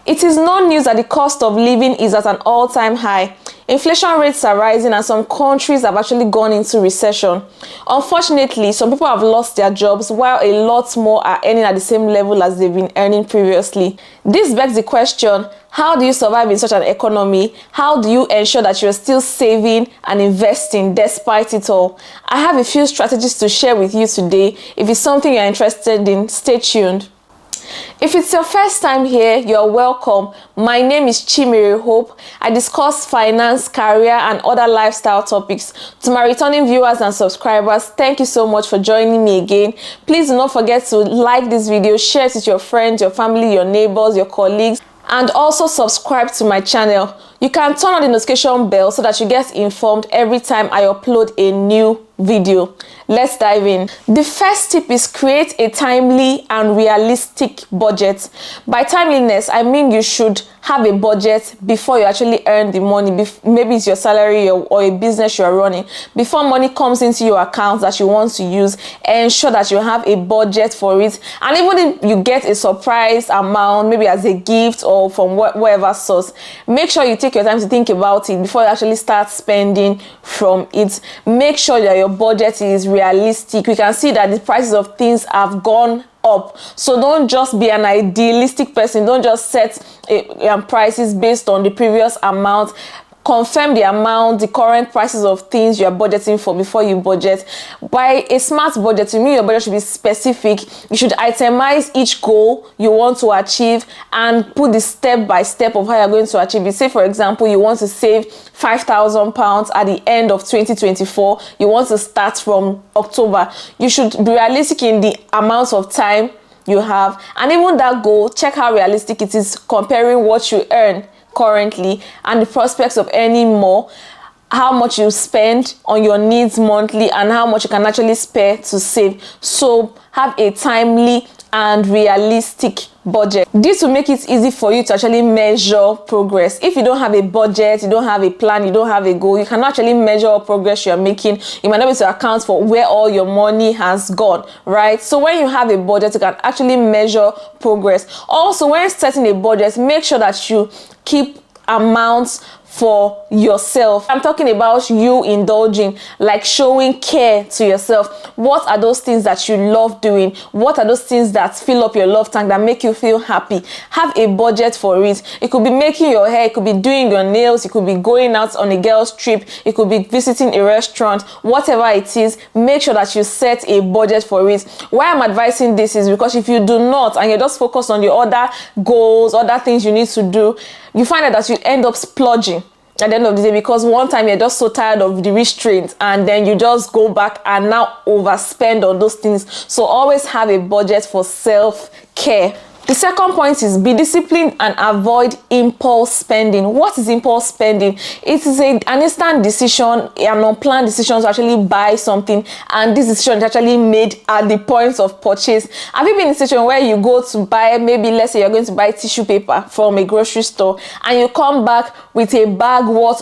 It is no news that the cost of living is at an all-time high. Inflation rates are rising and some countries have actually gone into recession. Unfortunately, some people have lost their jobs while a lot more are earning at the same level as they've been earning previously. This begs the question, how do you survive in such an economy? How do you ensure that you're still saving and investing despite it all? I have a few strategies to share with you today. If it's something you're interested in, stay tuned. If it's your first time here, you're welcome. My name is Chimereulukwu. I discuss finance, career, and other lifestyle topics. To my returning viewers and subscribers, thank you so much for joining me again. Please do not forget to like this video, share it with your friends, your family, your neighbors, your colleagues, and also subscribe to my channel. You can turn on the notification bell so that you get informed every time I upload a new video. Let's dive in. The first tip is create a timely and realistic budget. By timeliness, I mean you should have a budget before you actually earn the money. Maybe it's your salary or a business you're running. Before money comes into your account that you want to use, ensure that you have a budget for it. And even if you get a surprise amount, maybe as a gift or from whatever source, make sure you take your time to think about it before you actually start spending from it. Make sure that your budget is realistic. We can see that the prices of things have gone up, so don't just be an idealistic person. Don't just set prices based on the previous amount. Confirm the amount, the current prices of things you are budgeting for before you budget. By a smart budget, to me, your budget should be specific. You should itemize each goal you want to achieve and put the step by step of how you're going to achieve it. Say, for example, you want to save £5,000 at the end of 2024. You want to start from October. You should be realistic in the amount of time you have, and even that goal, check how realistic it is comparing what you earn currently and the prospects of earning more, how much you spend on your needs monthly and how much you can actually spare to save. So have a timely and realistic budget. This will make it easy for you to actually measure progress. If you don't have a budget, you don't have a plan, you don't have a goal, you cannot actually measure progress you're making. You might not be able to account for where all your money has gone, right? So when you have a budget, you can actually measure progress. Also, when setting a budget, make sure that you keep amounts for yourself. I'm talking about you indulging, like showing care to yourself. What are those things that you love doing? What are those things that fill up your love tank, that make you feel happy? Have a budget for it. It could be making your hair, it could be doing your nails, it could be going out on a girl's trip, it could be visiting a restaurant. Whatever it is, make sure that you set a budget for it. Why I'm advising this is because if you do not and you're just focused on the other goals, other things you need to do, you find that you end up splurging at the end of the day, because one time you're just so tired of the restraint and then you just go back and now overspend on those things. So always have a budget for self-care. The second point is be disciplined and avoid impulse spending. What is impulse spending? It is an instant decision, an unplanned decision to actually buy something, and this decision is actually made at the point of purchase. Have you been in a situation where you go to buy, maybe let's say you're going to buy tissue paper from a grocery store, and you come back with a bag worth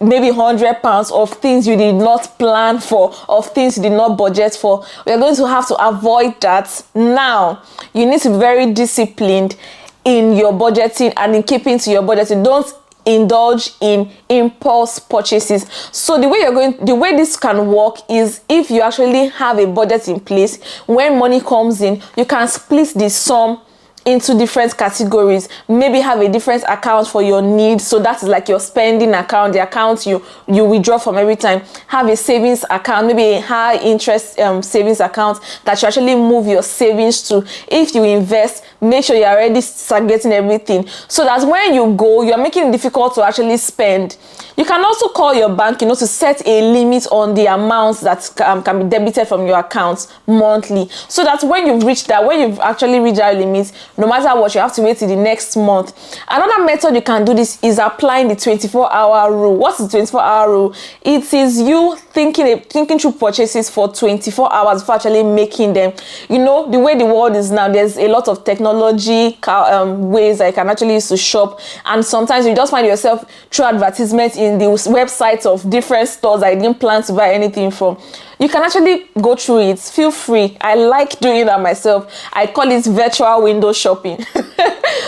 maybe £100 of things you did not plan for, of things you did not budget for? We are going to have to avoid that. Now, you need to be very disciplined in your budgeting and in keeping to your budgeting. Don't indulge in impulse purchases. So the way this can work is if you actually have a budget in place. When money comes in, you can split the sum into different categories. Maybe have a different account for your needs, so that is like your spending account, the account you withdraw from every time. Have a savings account, maybe a high interest savings account that you actually move your savings to. If you invest, make sure you're already targeting everything, so that when you go, you're making it difficult to actually spend. You can also call your bank, to set a limit on the amounts that can be debited from your account monthly, so that when you've actually reached that limit, no matter what, you have to wait till the next month. Another method you can do this is applying the 24-hour rule. What is the 24-hour rule? It is you thinking through purchases for 24 hours before actually making them. The way the world is now, there's a lot of technology ways that you can actually use to shop, and sometimes you just find yourself through advertisements in the websites of different stores that you didn't plan to buy anything from. You can actually go through it. Feel free. I like doing that myself. I call it virtual window shopping.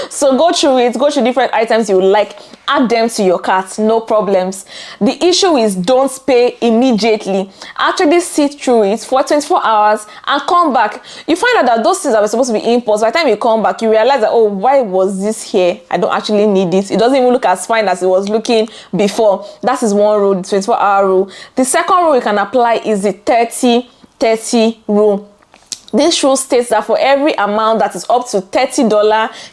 So go through it, go through different items you like, add them to your cart, no problems. The issue is don't pay immediately. Actually sit through it for 24 hours and come back. You find out that those things that were supposed to be imports, by the time you come back, you realize that, oh, why was this here? I don't actually need it. It doesn't even look as fine as it was looking before. That is one rule, the 24-hour rule. The second rule you can apply is the 30-30 rule. This rule states that for every amount that is up to $30,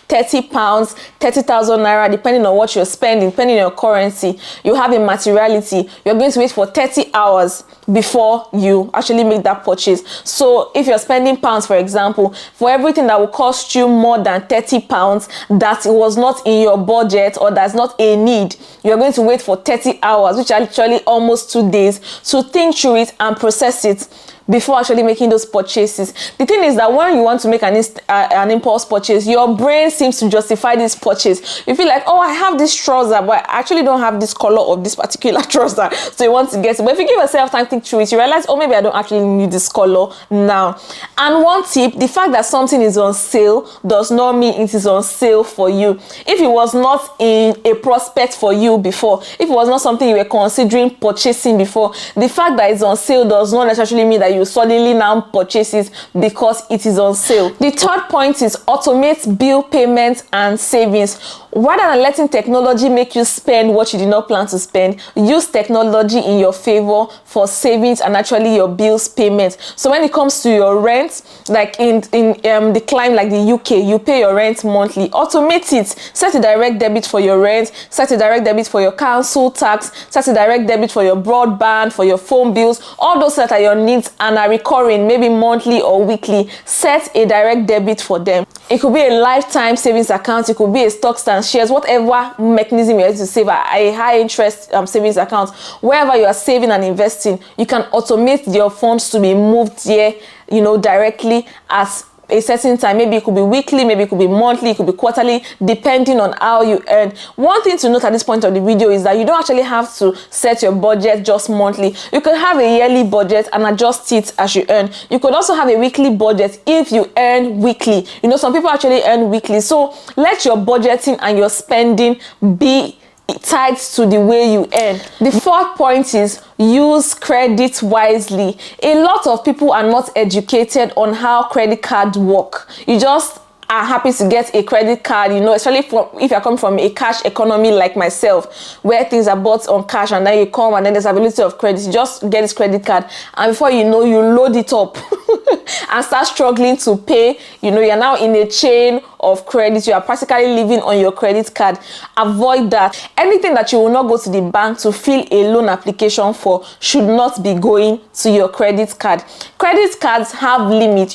£30, 30,000 naira, depending on what you're spending, depending on your currency, you have a materiality. You're going to wait for 30 hours before you actually make that purchase. So if you're spending pounds, for example, for everything that will cost you more than £30 that it was not in your budget or that's not a need, you're going to wait for 30 hours, which are literally almost 2 days, to think through it and process it before actually making those purchases. The thing is that when you want to make an impulse purchase, your brain seems to justify this purchase. You feel like, oh, I have this trouser, but I actually don't have this color of this particular trouser, so you want to get it. But if you give yourself time to think through it, you realize, oh, maybe I don't actually need this color now. And one tip, the fact that something is on sale does not mean it is on sale for you. If it was not in a prospect for you before, if it was not something you were considering purchasing before, the fact that it's on sale does not necessarily mean that you suddenly now purchase it because it is on sale. The third point is automate bill payments and savings. Rather than letting technology make you spend what you did not plan to spend, use technology in your favor for savings and actually your bills payments. So when it comes to your rent, like in the climate like the UK, you pay your rent monthly. Automate it. Set a direct debit for your rent, set a direct debit for your council tax, set a direct debit for your broadband, for your phone bills, all those that are your needs and are recurring, maybe monthly or weekly. Set a direct debit for them. It could be a lifetime savings account, it could be a stocks and shares, whatever mechanism you're using to save, a high interest savings account. Wherever you are saving and investing, you can automate your funds to be moved there, directly at a certain time. Maybe it could be weekly, maybe it could be monthly, it could be quarterly, depending on how you earn. One thing to note at this point of the video is that you don't actually have to set your budget just monthly. You could have a yearly budget and adjust it as you earn. You could also have a weekly budget if you earn weekly. Some people actually earn weekly. So let your budgeting and your spending be tied to the way you earn. The fourth point is use credit wisely. A lot of people are not educated on how credit cards work. You just are happy to get a credit card, especially if you're coming from a cash economy like myself, where things are bought on cash and then you come and then there's availability of credit. You just get this credit card and before you know, you load it up and start struggling to pay. You're now in a chain of credit. You are practically living on your credit card. Avoid that. Anything that you will not go to the bank to fill a loan application for should not be going to your credit card. Credit cards have limits.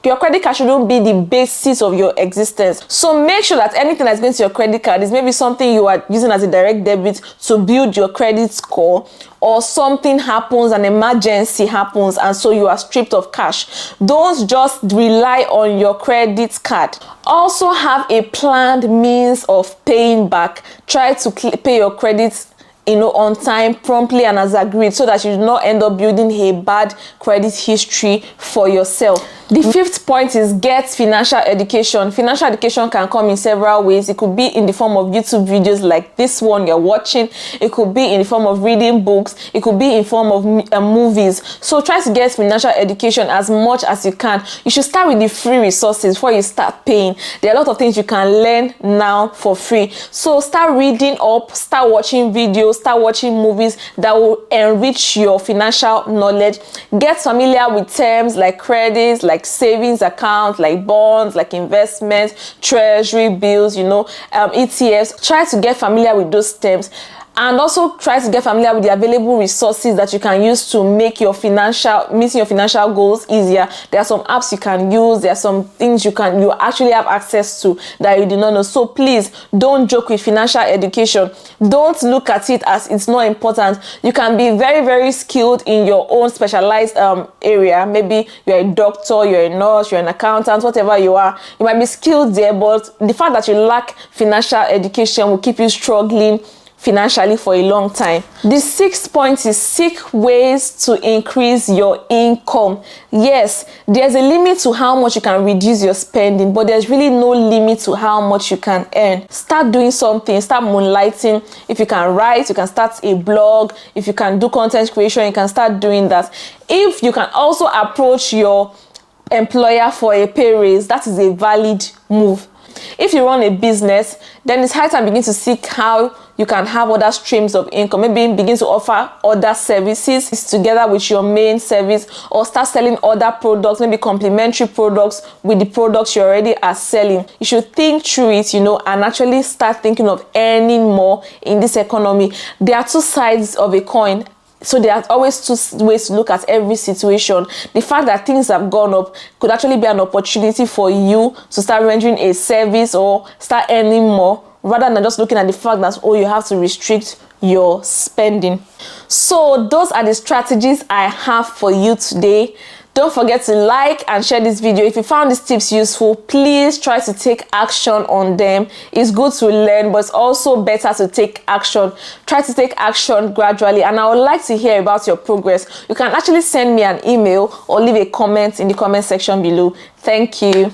Your credit card shouldn't be the basis of your existence. So make sure that anything that's going to your credit card is maybe something you are using as a direct debit to build your credit score, or something happens, an emergency happens, and so you are stripped of cash. Don't just rely on your credit card. Also have a planned means of paying back. Try to pay your credit on time, promptly, and as agreed, so that you do not end up building a bad credit history for yourself. The fifth point is get financial education. Financial education can come in several ways. It could be in the form of YouTube videos like this one you're watching. It could be in the form of reading books. It could be in form of movies. So try to get financial education as much as you can. You should start with the free resources before you start paying. There are a lot of things you can learn now for free. So start reading up, start watching videos, start watching movies that will enrich your financial knowledge. Get familiar with terms like credits, like savings accounts, like bonds, like investments, treasury bills, ETFs. Try to get familiar with those terms. And also try to get familiar with the available resources that you can use to make meeting your financial goals easier. There are some apps you can use. There are some things you actually have access to that you do not know. So please don't joke with financial education. Don't look at it as it's not important. You can be very, very skilled in your own specialized area. Maybe you're a doctor, you're a nurse, you're an accountant, whatever you are. You might be skilled there, but the fact that you lack financial education will keep you struggling financially for a long time. The sixth point is seek ways to increase your income. Yes, there's a limit to how much you can reduce your spending, but there's really no limit to how much you can earn. Start doing something, start moonlighting. If you can write, you can start a blog. If you can do content creation, you can start doing that. If you can also approach your employer for a pay raise, that is a valid move. If you run a business, then it's high time begin to seek how you can have other streams of income. Maybe begin to offer other services together with your main service, or start selling other products, maybe complementary products with the products you already are selling. You should think through it, and actually start thinking of earning more in this economy. There are two sides of a coin. So there are always two ways to look at every situation. The fact that things have gone up could actually be an opportunity for you to start rendering a service or start earning more, rather than just looking at the fact that, you have to restrict your spending. So those are the strategies I have for you today. Don't forget to like and share this video. If you found these tips useful, please try to take action on them. It's good to learn, but it's also better to take action. Try to take action gradually, and I would like to hear about your progress. You can actually send me an email or leave a comment in the comment section below. Thank you.